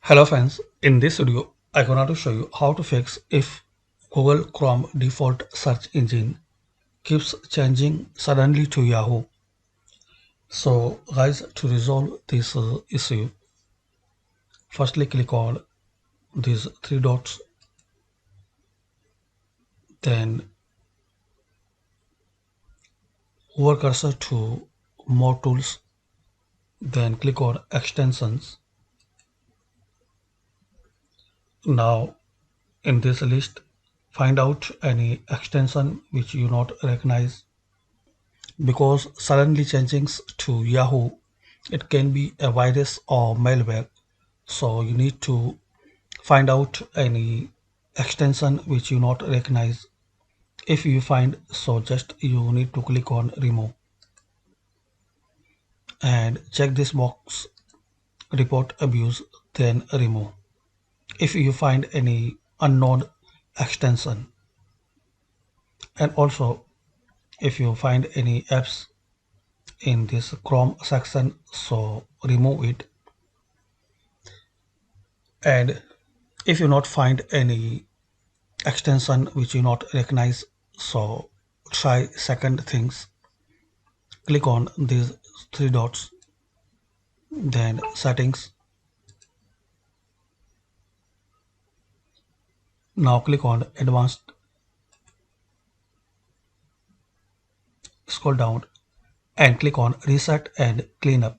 Hello friends, in this video I'm going to show you how to fix if Google Chrome default search engine keeps changing suddenly to Yahoo. So guys, to resolve this issue, firstly click on these three dots, then hover cursor to more tools, then click on extensions. Now in this list, find out any extension which you not recognize because suddenly changing to Yahoo, it can be a virus or malware. So you need to find out any extension which you not recognize. If you find, so just you need to click on remove and check this box, report abuse, then remove. If you find any unknown extension, and also if you find any apps in this Chrome section, so remove it. And if you not find any extension which you not recognize, so try second things. Click on these three dots, then settings. Now click on advanced, scroll down and click on reset and cleanup.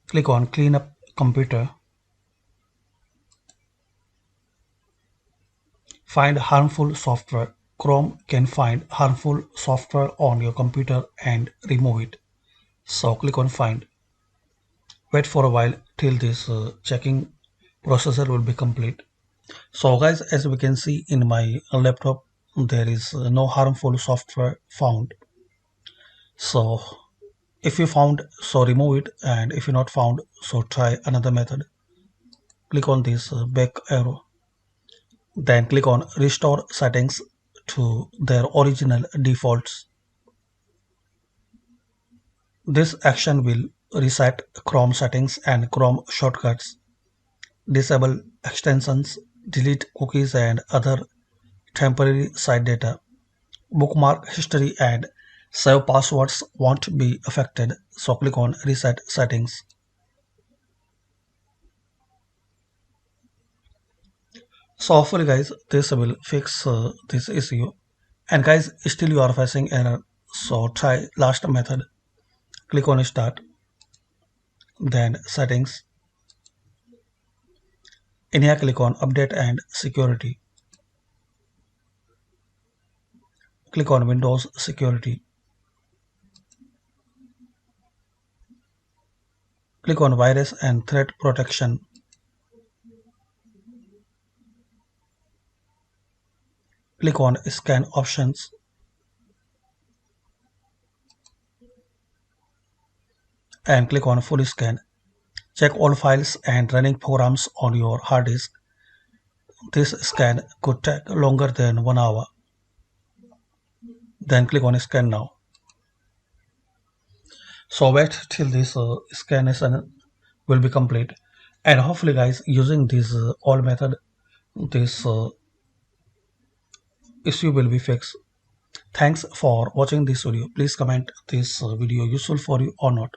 Click on cleanup computer. Find harmful software. Chrome can find harmful software on your computer and remove it. So click on find. Wait for a while till this checking processor will be complete. So guys, as we can see in my laptop, there is no harmful software found. So if you found, so remove it, and if you not found, so try another method. Click on this back arrow, then click on restore settings to their original defaults. This action will reset Chrome settings and Chrome shortcuts, disable extensions, delete cookies and other temporary site data. Bookmark history and save passwords won't be affected, so click on reset settings. So hopefully guys, this will fix this issue. And guys, still you are facing error, so try last method. Click on start, then settings. In here click on update and security. Click on Windows security. Click on virus and threat protection. Click on scan options. And click on full scan. Check all files and running programs on your hard disk. This scan could take longer than 1 hour. Then click on scan now. So wait till this scan will be complete. And hopefully guys, using this all method, this issue will be fixed. Thanks for watching this video. Please comment this video useful for you or not.